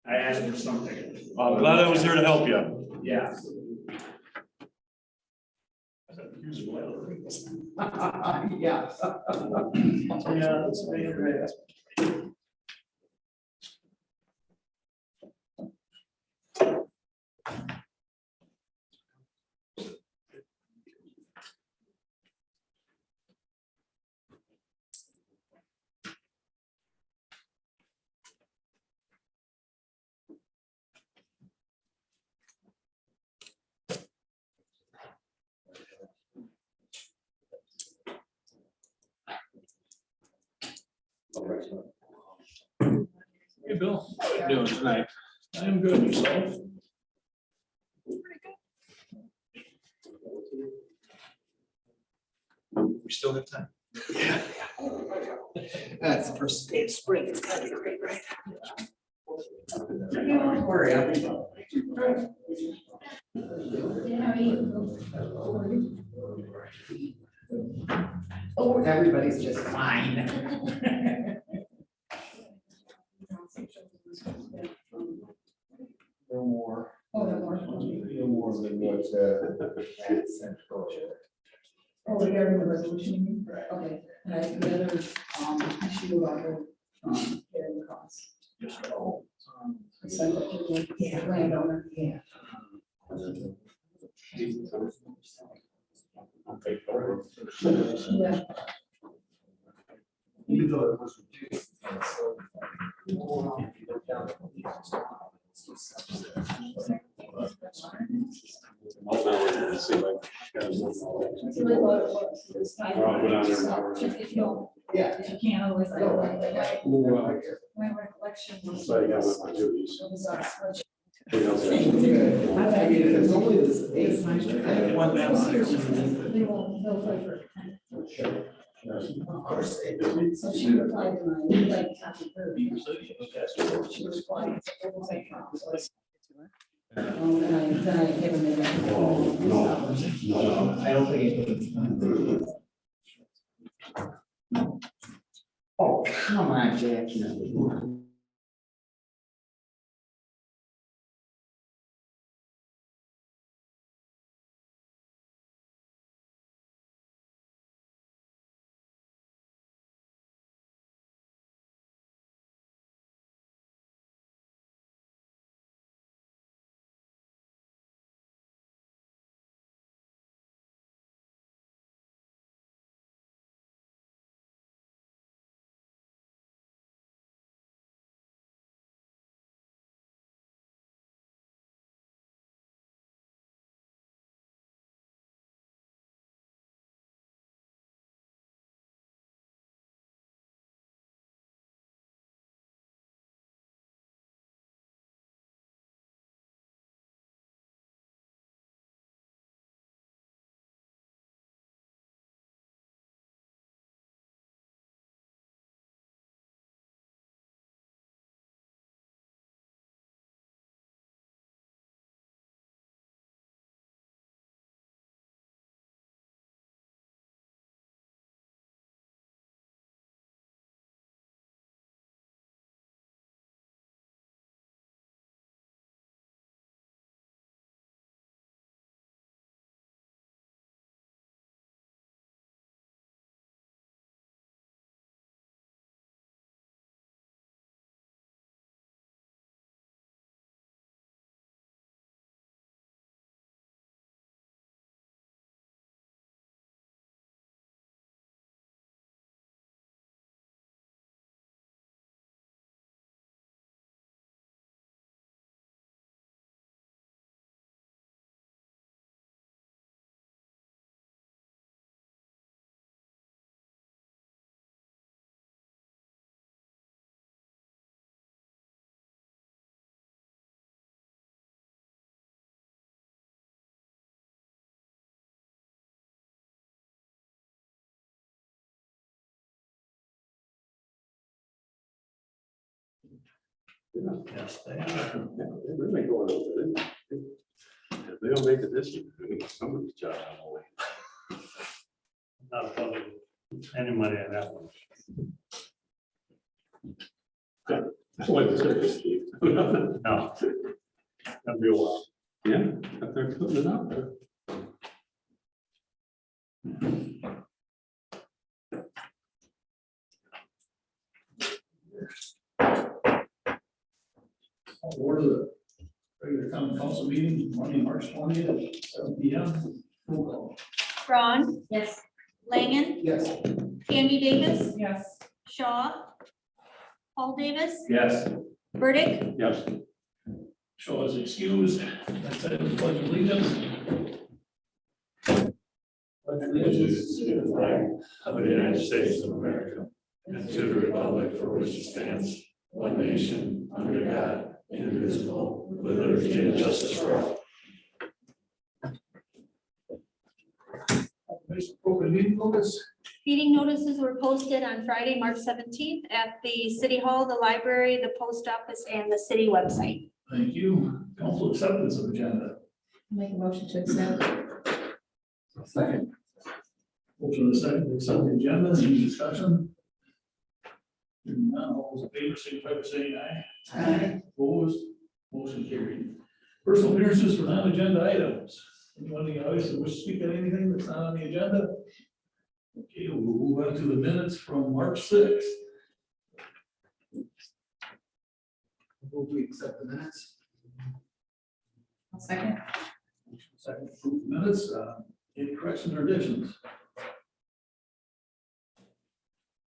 I asked for something. I'm glad I was here to help you. Yeah. Yeah. Yeah, it's been great. Hey, Bill, how you doing tonight? I'm good, yourself? We still have time. That's the first day of spring. It's gotta be great, right? Don't worry, I'll be. Oh, everybody's just fine. No more. Oh, no more. No more than what, that's central. Oh, regarding the resolution, you mean? Right. Okay, and I, the other, issue about the, carrying costs. I sent it to the landowner. Yeah. Yeah. Even though it was reduced. See like what it was, this time. I'll go down there tomorrow. If you don't, Yeah. if you can't, otherwise I don't like that. My recollection was. So you got with my duties. It was on a spreadsheet. I mean, it's only this eight. I have one downstairs. They won't, they'll fight for it. Of course they do. So she replied to my, like, copy her. She was flying. So it's- then I gave him the. I don't think it. Oh, come on, Jackie. Yes, they are. They may go over there. If they don't make it this year, they make somebody's job out of the way. Not probably any money on that one. What is it, Steve? No. That'd be a while. Yeah, if they're putting it out there. Order the regular common council meeting, Monday, March 20th, 7 P.M. Roll call. Braun, Yes. Langen, Yes. Andy Davis, Yes. Shaw, Paul Davis, Yes. Burdick, Yes. Shaw is excused. Next item is pledge of allegiance. Pledge of allegiance to the flag of the United States of America and to the republic for which it stands, one nation, under God, indivisible, with liberty and justice for all. Open meeting notice. meeting notices were posted on Friday, March 17th at the City Hall, the library, the post office, and the city website. Thank you. Council acceptance of agenda. Make a motion to accept. Second. Motion and a second to accept the agenda. Any discussion? Hearing none, all those in favor, signify by saying aye. Aye. Opposed, motion carried. Personal appearances for non-agenda items. Anyone in the audience that wish to speak on anything that's not on the agenda? Okay, we'll move on to the minutes from March 6th. Will we accept the minutes? Second. Second, approved minutes, any corrections or additions?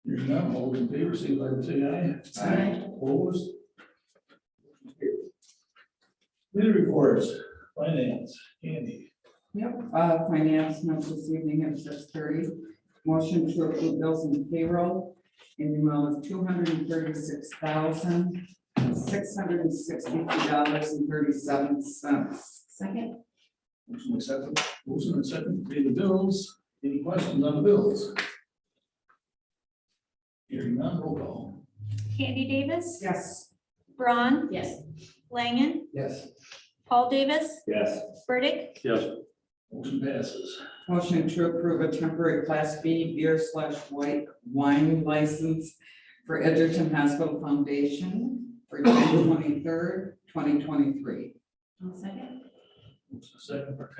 Hearing none, all those in favor, signify by saying aye. Aye. Opposed? Committee reports, finance, Andy. Yep, finance notes this evening at 6:30. Motion to approve bills and payroll in the amount of $236,663.37. Second. Motion accepted, motion and second, to pay the bills. Any questions on the bills? Hearing none, roll call. Andy Davis, Yes. Braun, Yes. Langen, Yes. Paul Davis, Yes. Burdick, Yes. Motion passes. Motion to approve a temporary Class B beer/white wine license for Edgerton Hospital Foundation for June 23rd, 2023. Second. Motion second for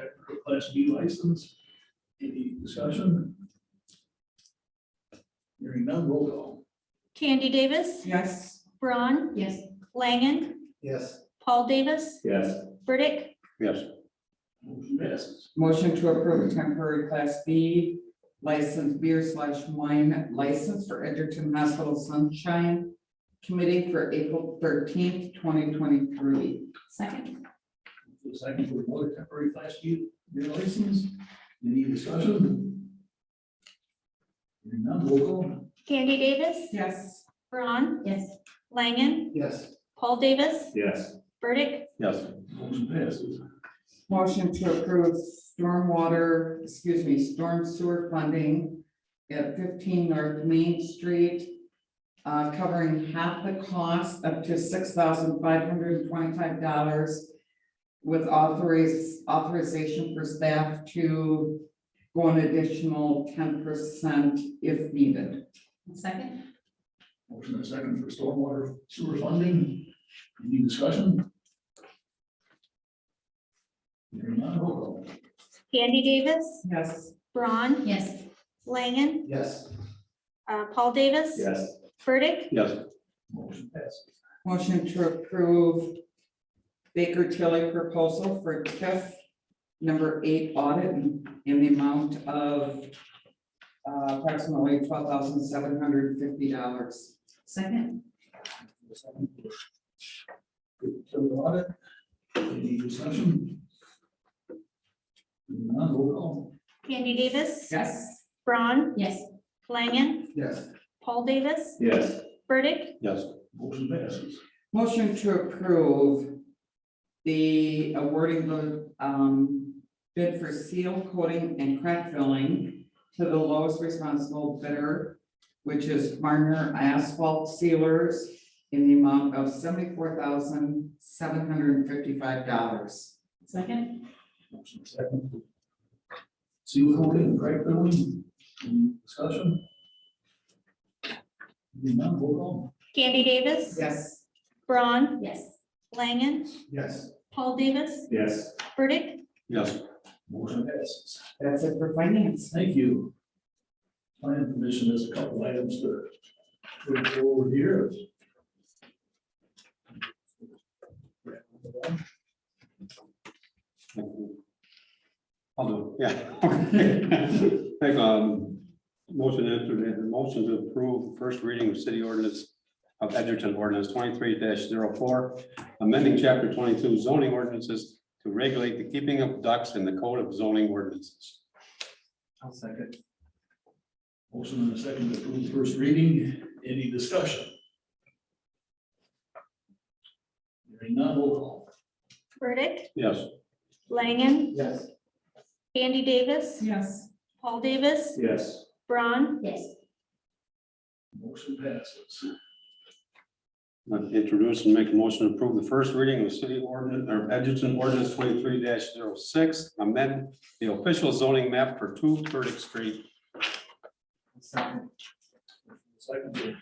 Class B license. Any discussion? Hearing none, roll call. Andy Davis, Yes. Braun, Yes. Langen, Yes. Paul Davis, Yes. Burdick, Yes. Motion passes. Motion to approve a temporary Class B licensed beer/wine license for Edgerton Hospital Sunshine Committee for April 13th, 2023. Second. Motion second for another temporary Class B beer license. Any discussion? Hearing none, roll call. Andy Davis, Yes. Braun, Yes. Langen, Yes. Paul Davis, Yes. Burdick, Yes. Motion passes. Motion to approve storm sewer funding at 15 North Main Street, covering half the cost up to $6,525 with authorization for staff to go an additional 10% if needed. Second. Motion and second for stormwater sewer funding. Any discussion? Hearing none, roll call. Andy Davis, Yes. Braun, Yes. Langen, Yes. Paul Davis, Yes. Burdick, Yes. Motion passes. Motion to approve Baker Tilly proposal for TIF number 8 audit in the amount of approximately $12,750. Second. Second for the audit. Any discussion? Hearing none, roll call. Andy Davis, Yes. Braun, Yes. Langen, Yes. Paul Davis, Yes. Burdick, Yes. Motion passes. Motion to approve the awarding the bid for seal coating and crack filling to the lowest responsible bidder, which is Marner Asphalt Sealers in the amount of $74,755. Second. Motion second. Seal coating and crack filling. Any discussion? Hearing none, roll call. Andy Davis, Yes. Braun, Yes. Langen, Yes. Paul Davis, Yes. Burdick. Yes. Motion passes. That's it for finance. Thank you. Planning Commission has a couple items to move forward here. I'll do, it, yeah. Make motion to approve first reading of city ordinance of Edgerton ordinance 23-04, amending chapter 22 zoning ordinances to regulate the keeping of ducks in the code of zoning ordinances. I'll second. Motion and a second to approve first reading. Any discussion? Hearing none, roll call. Burdick, Yes. Langen, Yes. Andy Davis, Yes. Paul Davis, Yes. Braun, Yes. Motion passes. Introduce and make a motion to approve the first reading of city ordinance or Edgerton ordinance 23-06, amend the official zoning map for 2 Burdick Street. Second. Second to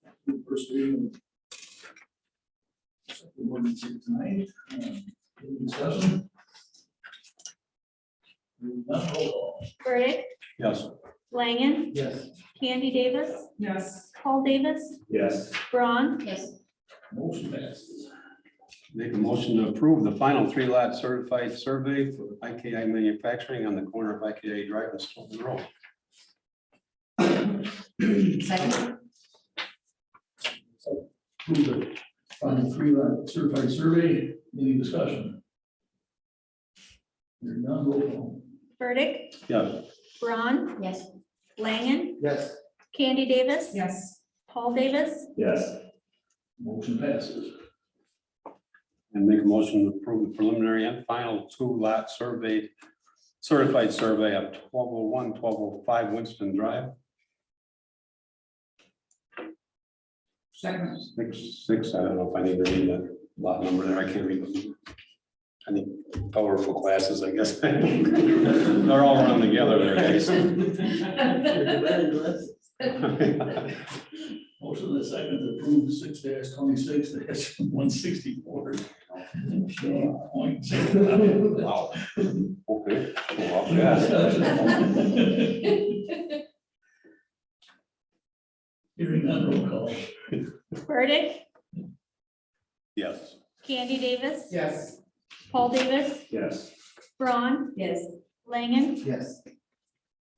approve first reading. Second ordinance here tonight. Any discussion? Hearing none, roll call. Burdick, Yes. Langen, Yes. Candy Davis, Yes. Paul Davis, Yes. Braun, Yes. Motion passes. Make a motion to approve the final 3-lot certified survey for IKI Manufacturing on the corner of IKI Drive and Stoughton Road. Second. Approve the final 3-lot certified survey. Any discussion? Hearing none, roll call. Burdick, Yes. Braun, Yes. Langen, Yes. Candy Davis, Yes. Paul Davis, Yes. Motion passes. And make a motion to approve the preliminary and final 2-lot survey, certified survey of 1201, 1205 Winston Drive. Second. 6, I don't know if I need to read that lot number there, I can't read them. I need powerful glasses, I guess. They're all run together there, guys. Motion and a second to approve 6-26 164. Wow. Okay. Well, yeah. Hearing none, roll call. Burdick, Yes. Candy Davis, Yes. Paul Davis, Yes. Braun, Yes. Langen, Yes.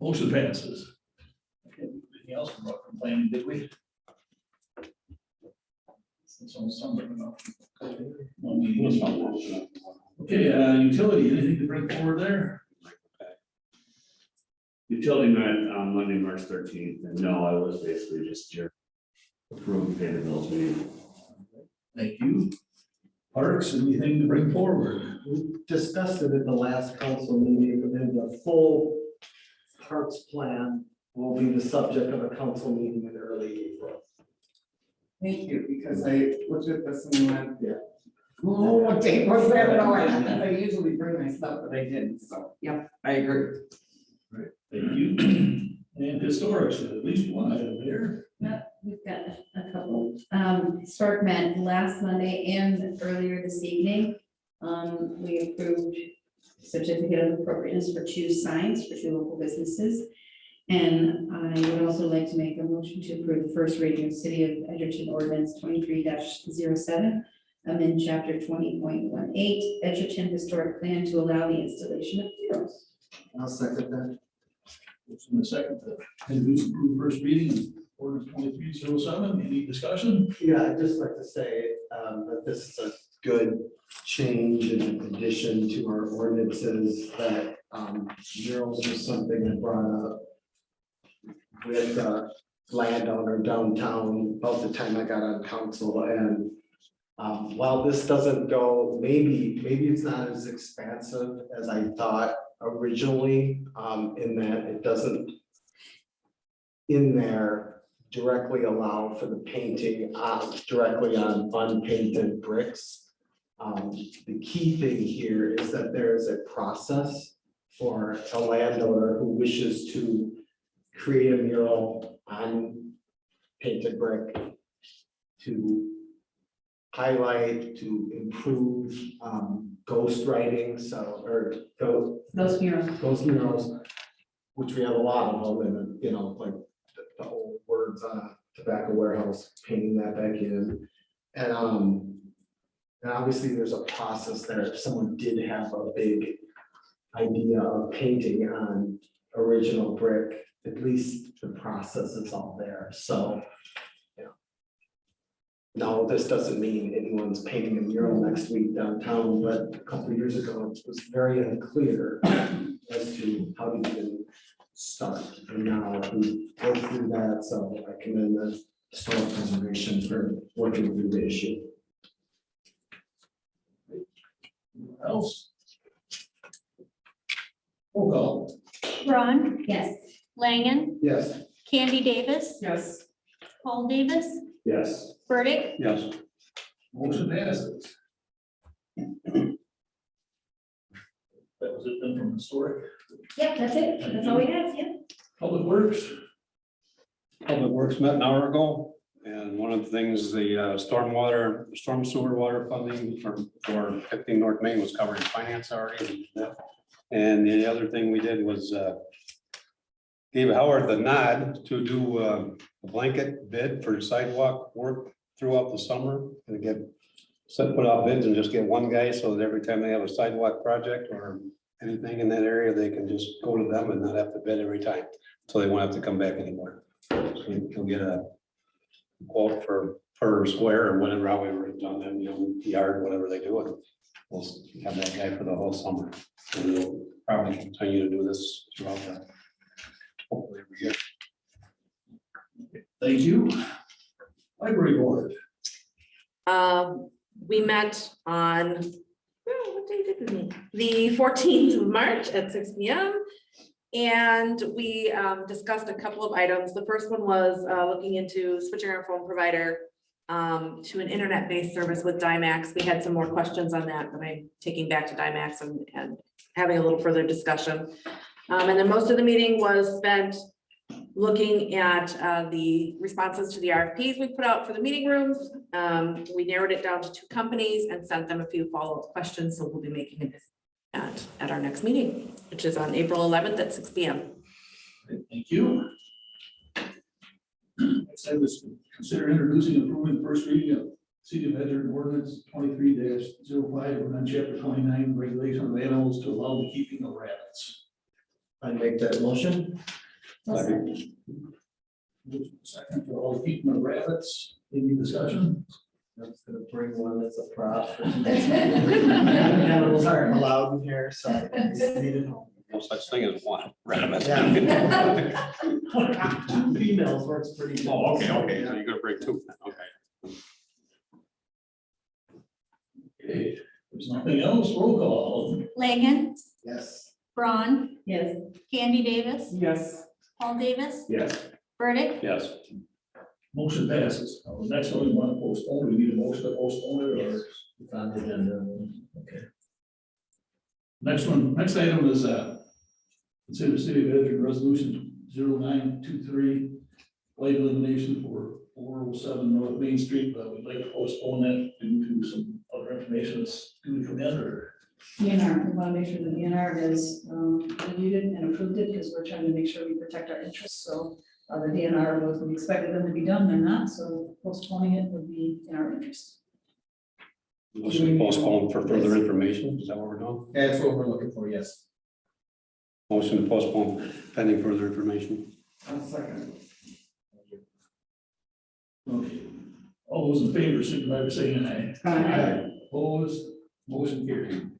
Motion passes. Okay, anything else from planning, did we? It's on something about. Okay, utility, anything to bring forward there? Utility met on Monday, March 13th, and no, I was basically just your approved pay the bills meeting. Thank you. Parks, anything to bring forward? We discussed it at the last council meeting, and the full parks plan will be the subject of a council meeting in early April. Thank you, because I looked at this and went, Yeah. oh, what date was that? No, I usually bring my stuff, but I didn't, so, yep, I agree. Thank you. And historic, so at least one item there. We've got a couple. Historic met last Monday and earlier this evening. We approved certificate of appropriateness for 2 signs for 2 local businesses. And I would also like to make a motion to approve the first reading of City of Edgerton Ordinance 23-07, amend chapter 20.18, Edgerton Historic Plan to allow the installation of murals. I'll second that. Motion and a second to introduce and approve first reading of ordinance 2307. Any discussion? Yeah, I'd just like to say that this is a good change and addition to our ordinances, that murals was something I brought up with a landowner downtown about the time I got on council, and while this doesn't go, maybe it's not as expansive as I thought originally, in that it doesn't in there directly allow for the painting directly on unpainted bricks. The key thing here is that there is a process for a landowner who wishes to create a mural on painted brick to highlight, to improve, ghost writing, so, or Those murals. ghost murals, which we have a lot of them, and, you know, like the old words on a tobacco warehouse, painting that back in. And obviously, there's a process there, if someone did have a big idea of painting on original brick, at least the process is all there, so. You know. No, this doesn't mean anyone's painting a mural next week downtown, but a couple of years ago, it was very unclear as to how to even start. And now we go through that, so I commend the historic preservation for working through the issue. Else? Roll call. Ron, Yes. Langen, Yes. Candy Davis, Yes. Paul Davis, Yes. Burdick, Yes. Motion passes. That was it then from historic. Yep, that's it. That's all we have, yeah. Public Works. Public Works met an hour ago, and one of the things, the storm sewer water funding for 15 North Main was covered in finance already. And the other thing we did was gave Howard the nod to do a blanket bid for sidewalk work throughout the summer, and put out bids and just get one guy, so that every time they have a sidewalk project or anything in that area, they can just go to them and not have to bid every time, so they won't have to come back anymore. So you'll get a quote per square or whatever, however it's done, and yard, whatever they do, and we'll have that guy for the whole summer. And we'll probably continue to do this throughout the, hopefully every year. Thank you. Library Board. We met on, what day did we meet? The 14th of March at 6 p.m. And we discussed a couple of items. The first one was looking into switching our phone provider to an internet-based service with Dymax. We had some more questions on that, but I'm taking back to Dymax and having a little further discussion. And then most of the meeting was spent looking at the responses to the RFPs we put out for the meeting rooms. We narrowed it down to 2 companies and sent them a few follow-up questions. So we'll be making a decision at our next meeting, which is on April 11th at 6 p.m. Thank you. Next item is consider introducing and approving first reading of City of Edgerton Ordinance 23-05, amend chapter 29, regulation of animals to allow the keeping of rabbits. I make that motion. Second for all the keeping of rabbits. Any discussion? I'm gonna bring one as a prop. Animals aren't allowed in here, so I just need it home. No such thing as one rabbit. Yeah. 2 females works pretty good. Oh, okay, so you're gonna bring 2, okay. Okay, there's nothing else. Roll call. Langen, Yes. Ron, Yes. Candy Davis, Yes. Paul Davis, Yes. Burdick, Yes. Motion passes. The next one we want to postpone. We need a motion to postpone it or? It's on the agenda. Okay. Next item is consider City of Edgerton Resolution 0923, light elimination for 407 North Main Street, but we'd like to postpone that due to some other information that's due from the other. DNR, we want to make sure the DNR has reviewed it and approved it, because we're trying to make sure we protect our interests, so the DNR was, we expected them to be done, they're not, so postponing it would be in our interest. Motion to postpone for further information, is that what we're doing? That's what we're looking for, yes. Motion to postpone pending further information. I'll second. Okay. All those in favor, signify by saying aye. Aye. Opposed, motion carried.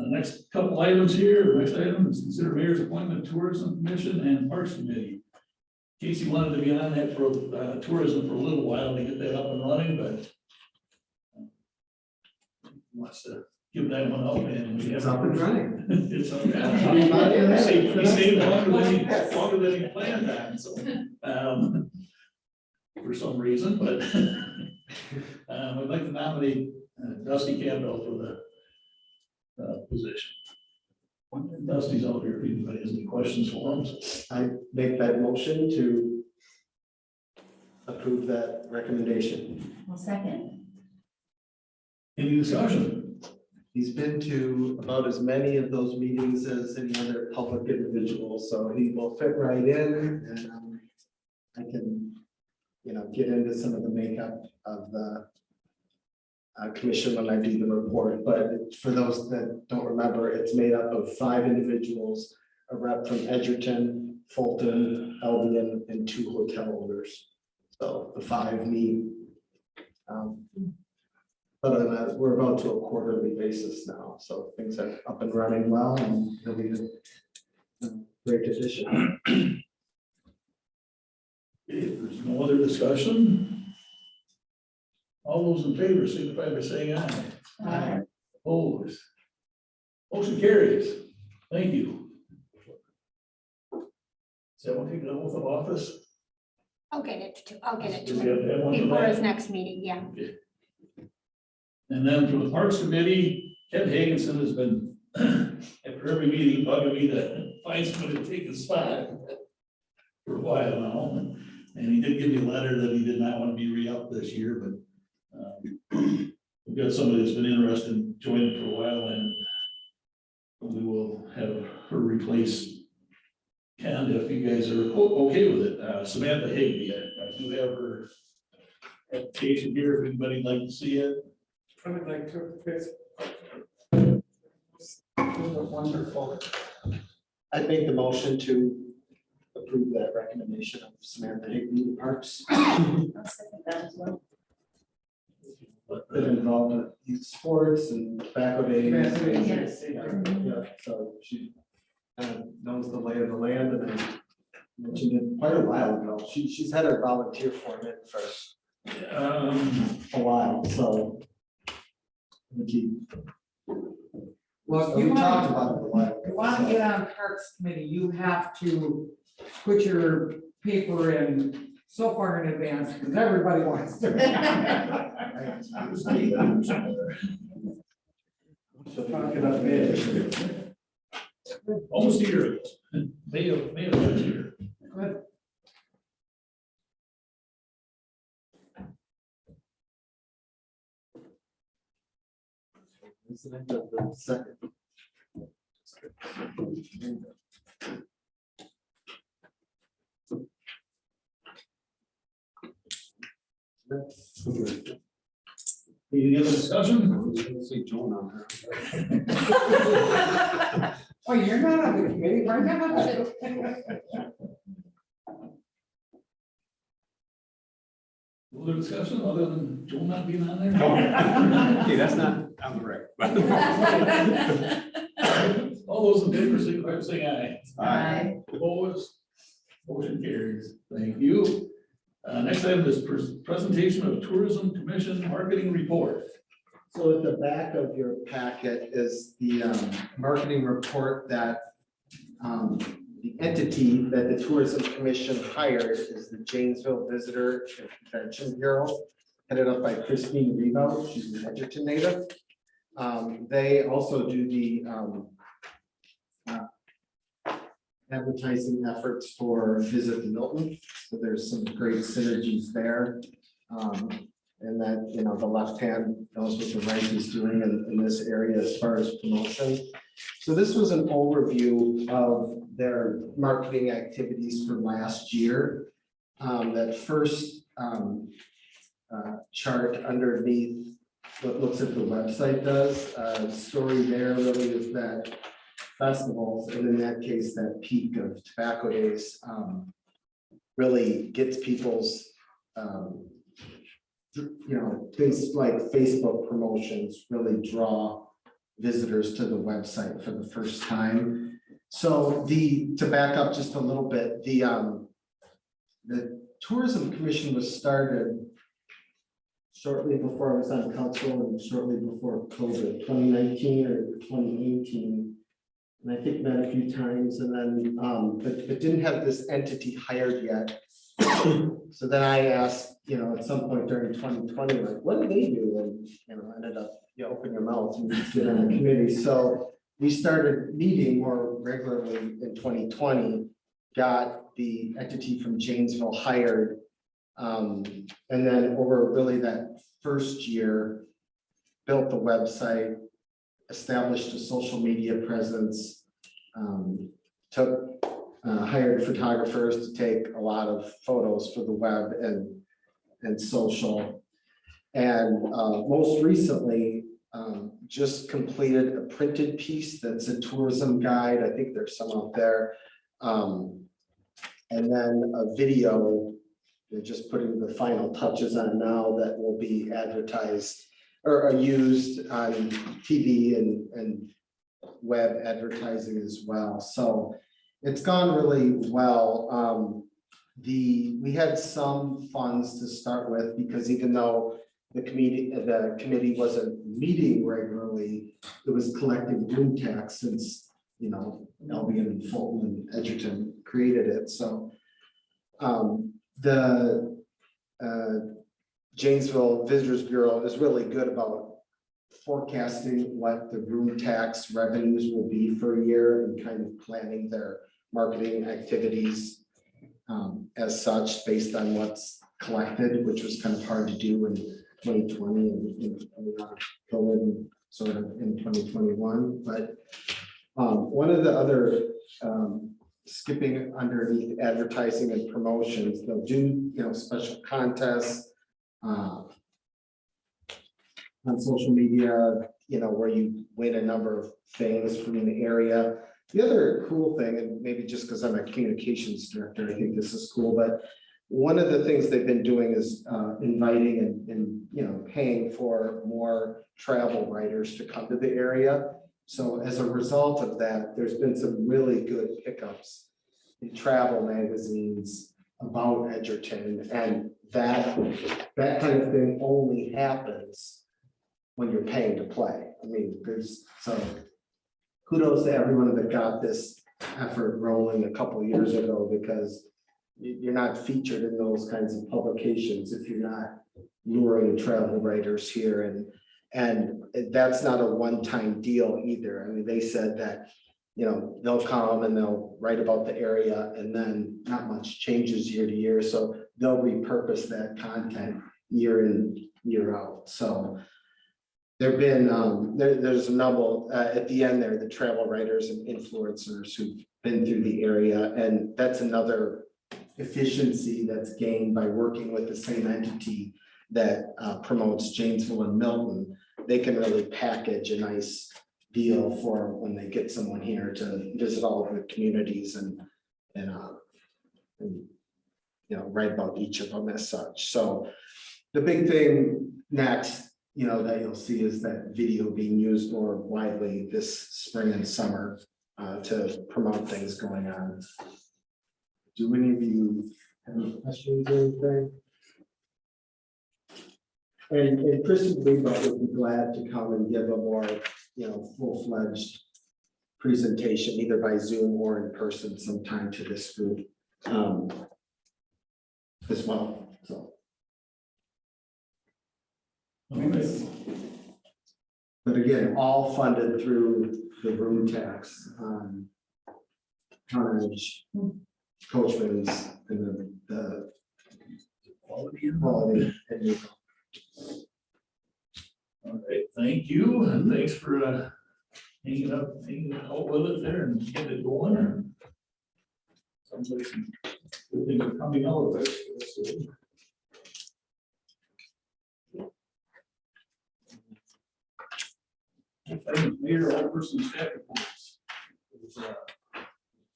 Next couple items here, the next item is consider mayor's appointment, tourism commission and parks committee. Casey wanted to be on that for tourism for a little while to get that up and running, but wants to give that one up and we have. It's up and running. It's up and running. He stayed longer than he planned on, so, for some reason, but I'd like to nominate Dusty Campbell for the position. Dusty's out here if anybody has any questions for him. I make that motion to approve that recommendation. Well, second. Any discussion? He's been to about as many of those meetings as any other public individual, so he will fit right in and I can, get into some of the makeup of the commission when I do the report, but for those that don't remember, it's made up of 5 individuals, a rep from Edgerton, Fulton, Albion, and 2 hotel owners. So the 5 meet. Other than that, we're about to a quarterly basis now, so things are up and running well, and it'll be a great addition. Okay, if there's no other discussion. All those in favor signify by saying aye. Aye. Opposed. Motion carries. Thank you. Someone take an oath of office? I'll get it to Do we have to have one for before that? his next meeting, yeah. And then for the Parks Committee, Ken Hagenson has been, after every meeting, bugging me to find somebody to take his spot for a while now. And he did give me a letter that he did not want to be re-upped this year, but we've got somebody that's been interested in joining for a while, and we will have her replace Ken if you guys are okay with it. Samantha Higby, I do have her application here, if anybody'd like to see it. I would like to, wonderful. I'd make the motion to approve that recommendation of Samantha Higby Parks. I'll second that as well. Been involved with youth sports and tobacco days. Yes. Yeah, so she knows the lay of the land, and I mentioned it quite a while ago. She's had a volunteer foreman for a while, so. Well, if We you talked want, about it a while. if you want to get on Parks Committee, you have to put your paper in so far in advance, because everybody wants to. Almost a year ago, May of last year. Good. President of the second. Any other discussion? See Joan on there. Oh, you're not on the committee, right now? Other discussion other than Joe not being on there? Okay, that's not on the record. All those in favor, signify by saying aye. Aye. Opposed? Motion carries. Thank you. Next item is presentation of Tourism Commission Marketing Report. So at the back of your packet is the marketing report that the entity that the Tourism Commission hired is the Janesville Visitor and Convention Bureau, headed up by Christine Rebo. She's an Edgerton native. They also do the advertising efforts for Visit Milton. So there's some great synergies there. And that, the left hand knows what the right is doing in this area as far as promotion. So this was an overview of their marketing activities for last year. That first chart underneath what looks at the website does, the story there really is that festivals, and in that case, that peak of tobacco days, really gets people's things like Facebook promotions really draw visitors to the website for the first time. So to back up just a little bit, the Tourism Commission was started shortly before I was on council and shortly before COVID, 2019 or 2018. And I think met a few times, and then, but didn't have this entity hired yet. So then I asked, at some point during 2020, like, what do they do? And, ended up, open your mouth and get on the committee. So we started meeting more regularly in 2020, got the entity from Janesville hired. And then over really that first year, built the website, established a social media presence, hired photographers to take a lot of photos for the web and social. And most recently, just completed a printed piece that's a tourism guide. I think there's some out there. And then a video, they're just putting the final touches on now that will be advertised or used on TV and web advertising as well. So it's gone really well. We had some funds to start with because even though the committee wasn't meeting regularly, it was collecting room tax since, you know, Albion and Fulton and Edgerton created it. So the Janesville Visitors Bureau is really good about forecasting what the room tax revenues will be for a year and kind of planning their marketing activities as such based on what's collected, which was kind of hard to do in 2020 and COVID and sort of in 2021. But one of the other skipping underneath advertising and promotions, they'll do, you know, special contests on social media, you know, where you win a number of things from the area. The other cool thing, and maybe just because I'm a communications director, I think this is cool, but one of the things they've been doing is inviting and you know, paying for more travel writers to come to the area. So as a result of that, there's been some really good pickups in travel magazines about Edgerton, and that kind of thing only happens when you're paying to play. I mean, so kudos to everyone that got this effort rolling a couple of years ago, because you're not featured in those kinds of publications if you're not luring travel writers here, and that's not a one-time deal either. I mean, they said that, you know, they'll come and they'll write about the area and then not much changes year to year. So they'll repurpose that content year in, year out. So there've been, there's a number at the end there, the travel writers and influencers who've been through the area. And that's another efficiency that's gained by working with the same entity that promotes Janesville and Milton. They can really package a nice deal for when they get someone here to visit all of the communities and you know, write about each of them as such. So the big thing next, you know, that you'll see is that video being used more widely this spring and summer to promote things going on. Do any of you have any questions or anything? And Kristen Lebo would be glad to come and give a more, you know, full-fledged presentation, either by Zoom or in person sometime to this group as well, so. But again, all funded through the room tax, tonnage, Coachman's, and the quality and you. All right, thank you, and thanks for hanging out with it there and getting it going. And sounds like some good things are coming out of it. Mayor, Alderson, staff reports. There's a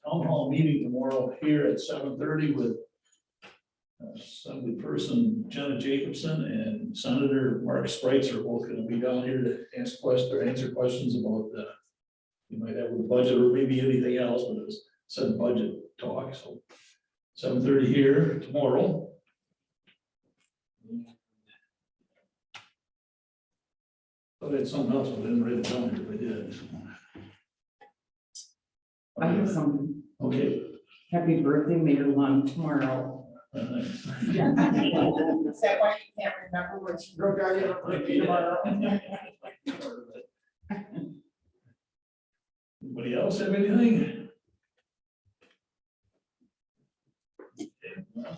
town hall meeting tomorrow here at 7:30 with Assembly Person Jenna Jacobson and Senator Mark Sprites are both going to be down here to ask questions or answer questions about you might have with the budget or maybe anything else, but it's said budget talk. So 7:30 here tomorrow. I had something else, but I didn't write it down here, if I did. I have something. Okay. Happy birthday, Mayor Lund, tomorrow. Thanks. Is that why you can't remember what you wrote down your birthday tomorrow? Anybody else have anything? Okay, well,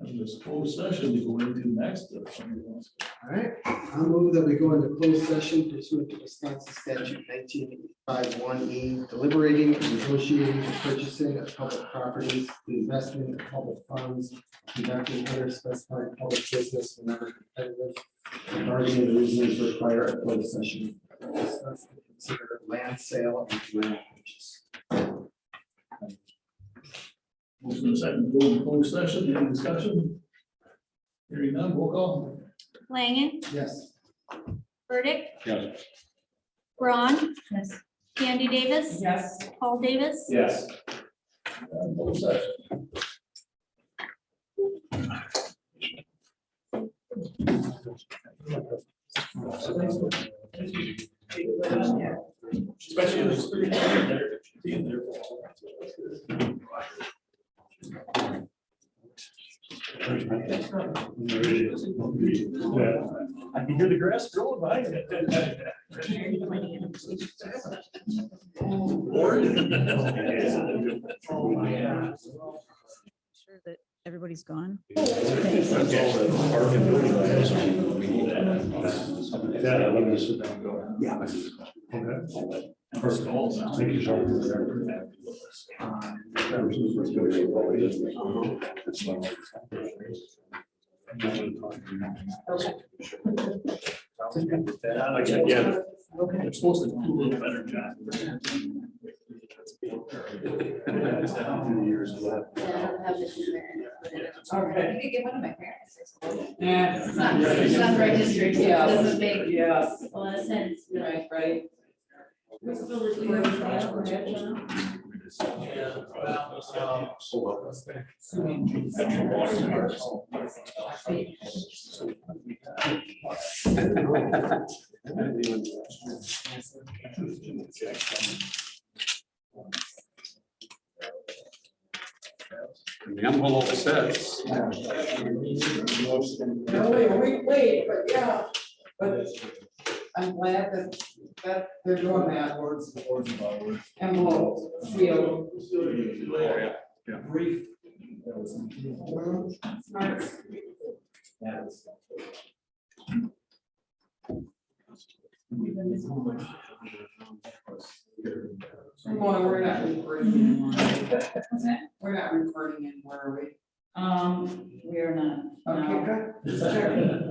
And this closed session to go into next. If somebody wants to. All right, I'll move that we go into closed session pursuant to Wisconsin statute 1985(1)(e), deliberating and negotiating the purchasing of public properties, the investment of public funds, conducting other specified public business whenever competitive, and bargaining the reasons require a closed session. Discuss and consider land sale and land purchase. Motion and second, go into closed session, any discussion? Hearing none, roll call. Langen, Yes. Burdick, Yes. Braun, Yes. Candy Davis, Yes. Paul Davis. Yes. Closed session. Especially in the spirit there, being there. I can hear the grass growing behind it. Sure that everybody's gone. Yeah, they're supposed to do a little better job. Okay. You could get one of my parents. Yeah. It's not registered, so it Yes. doesn't make Yes. a lot of sense. Right, right. We're still recording. The envelope says. No, wait, but yeah, but I'm glad that they're doing that. Envelope, seal. Brief. Smart. Well, we're not recording anymore. What's that? We're not recording anymore, are we? We are not. Okay, No. good. Just checking.